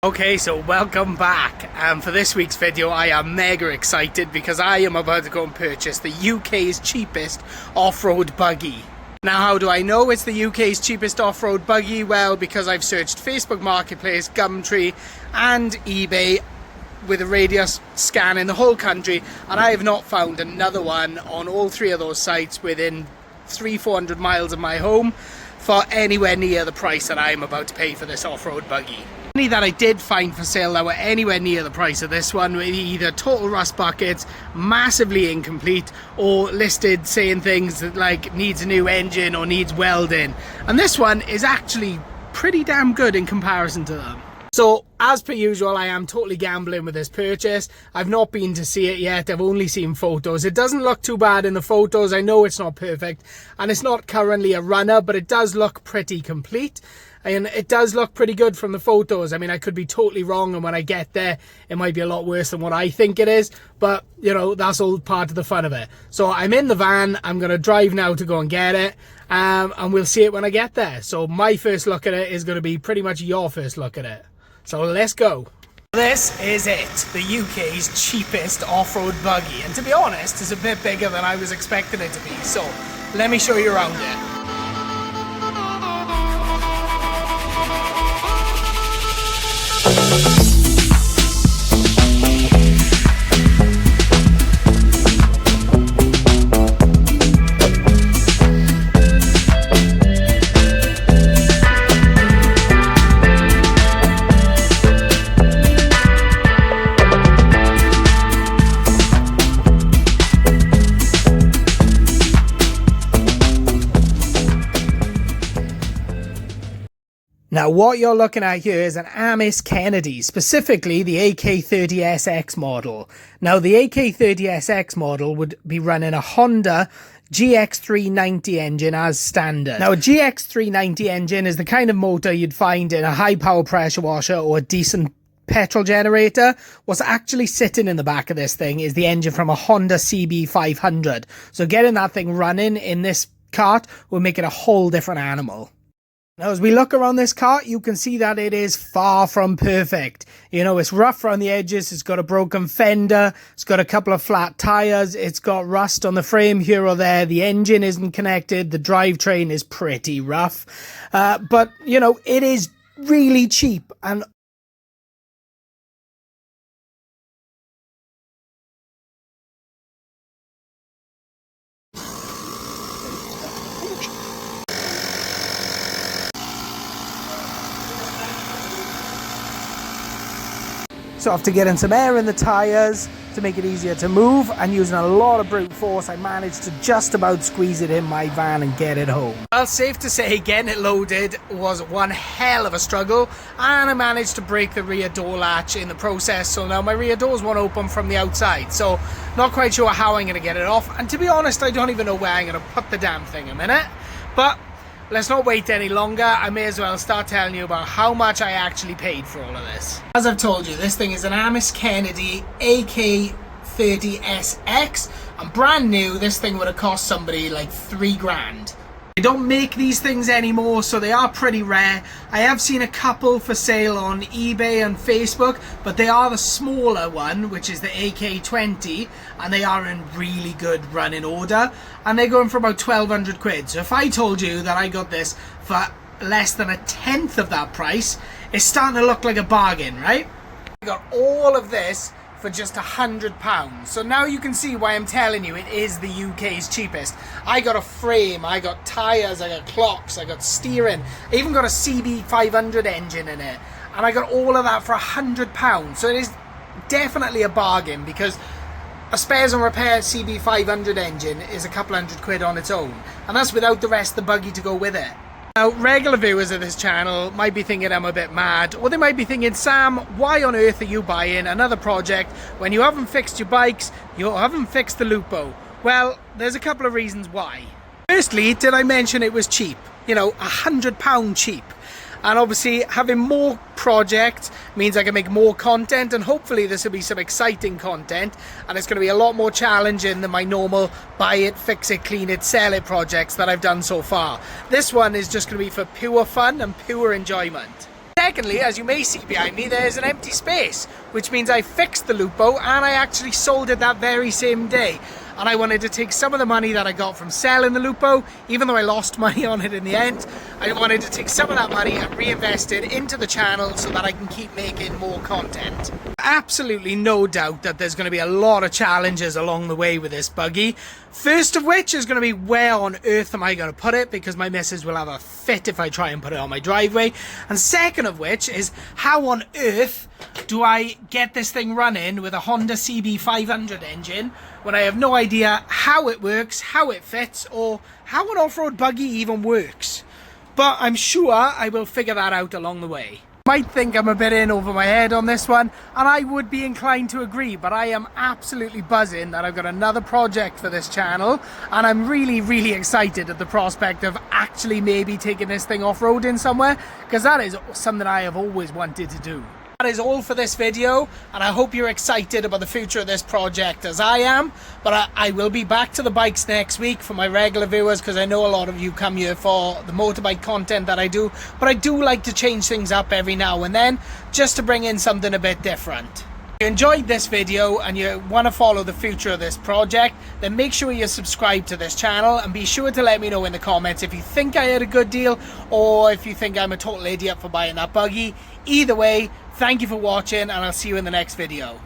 Okay, so welcome back. For this week's video I am mega excited because I am about to go and purchase the UK's cheapest off-road buggy. Now, how do I know it's the UK's cheapest off-road buggy? Well, because I've searched Facebook Marketplace, Gumtree and eBay with a radius scan in the whole country, and I have not found another one on all three of those sites within 300-400 miles of my home for anywhere near the price that I am about to pay for this off-road buggy. Any that I did find for sale that were anywhere near the price of this one were either total rust buckets, massively incomplete, or listed saying things that like needs a new engine or needs welding. And this one is actually pretty damn good in comparison to them. So, as per usual, I am totally gambling with this purchase. I've not been to see it yet. I've only seen photos. It doesn't look too bad in the photos. I know it's not perfect, and it's not currently a runner, but it does look pretty complete. And it does look pretty good from the photos. I mean, I could be totally wrong, and when I get there, it might be a lot worse than what I think it is. But, you know, that's all part of the fun of it. So I'm in the van. I'm going to drive now to go and get it. And we'll see it when I get there. So my first look at it is going to be pretty much your first look at it. So let's go. This is it, the UK's cheapest off-road buggy. And to be honest, it's a bit bigger than I was expecting it to be. So let me show you around it. Now, what you're looking at here is an Amis Kennedy, specifically the AK30SX model. Now, the AK30SX model would be running a Honda GX390 engine as standard. Now, a GX390 engine is the kind of motor you'd find in a high power pressure washer or a decent petrol generator. What's actually sitting in the back of this thing is the engine from a Honda CB500. So getting that thing running in this cart will make it a whole different animal. Now, as we look around this cart, you can see that it is far from perfect. You know, it's rough around the edges, it's got a broken fender, it's got a couple of flat tyres, it's got rust on the frame here or there, the engine isn't connected, the drivetrain is pretty rough. But, you know, it is really cheap and so after getting some air in the tyres to make it easier to move and using a lot of brute force, I managed to just about squeeze it in my van and get it home. Well, safe to say getting it loaded was one hell of a struggle, and I managed to break the rear door latch in the process, so now my rear doors won't open from the outside. So not quite sure how I'm going to get it off, and to be honest, I don't even know where I'm going to put the damn thing in a minute. But let's not wait any longer. I may as well start telling you about how much I actually paid for all of this. As I've told you, this thing is an Amis Kennedy AK30SX, and brand new, this thing would have cost somebody like $3,000. They don't make these things anymore, so they are pretty rare. I have seen a couple for sale on eBay and Facebook, but they are the smaller one, which is the AK20, and they are in really good running order, and they're going for about 1,200 quid. So if I told you that I got this for less than a tenth of that price, it's starting to look like a bargain, right? I got all of this for just £100. So now you can see why I'm telling you it is the UK's cheapest. I got a frame, I got tyres, I got clocks, I got steering, I even got a CB500 engine in it, and I got all of that for £100. So it is definitely a bargain, because a spares and repair CB500 engine is a couple hundred quid on its own, and that's without the rest of the buggy to go with it. Now, regular viewers of this channel might be thinking I'm a bit mad, or they might be thinking, Sam, why on earth are you buying another project when you haven't fixed your bikes, you haven't fixed the Lupo? Well, there's a couple of reasons why. Firstly, did I mention it was cheap? You know, £100 cheap. And obviously having more projects means I can make more content, and hopefully this will be some exciting content, and it's going to be a lot more challenging than my normal buy it, fix it, clean it, sell it projects that I've done so far. This one is just going to be for pure fun and pure enjoyment. Secondly, as you may see behind me, there's an empty space, which means I fixed the Lupo and I actually sold it that very same day. And I wanted to take some of the money that I got from selling the Lupo, even though I lost money on it in the end. I wanted to take some of that money and reinvest it into the channel so that I can keep making more content. Absolutely no doubt that there's going to be a lot of challenges along the way with this buggy. First of which is going to be, where on earth am I going to put it, because my missus will have a fit if I try and put it on my driveway. And second of which is, how on earth do I get this thing running with a Honda CB500 engine when I have no idea how it works, how it fits, or how an off-road buggy even works. But I'm sure I will figure that out along the way. Might think I'm a bit in over my head on this one, and I would be inclined to agree, but I am absolutely buzzing that I've got another project for this channel, and I'm really excited at the prospect of actually maybe taking this thing off-roading somewhere, because that is something I have always wanted to do. That is all for this video, and I hope you're excited about the future of this project as I am. But I will be back to the bikes next week for my regular viewers, because I know a lot of you come here for the motorbike content that I do. But I do like to change things up every now and then, just to bring in something a bit different. If you enjoyed this video and you want to follow the future of this project, then make sure you subscribe to this channel, and be sure to let me know in the comments if you think I had a good deal or if you think I'm a total idiot for buying that buggy. Either way, thank you for watching, and I'll see you in the next video.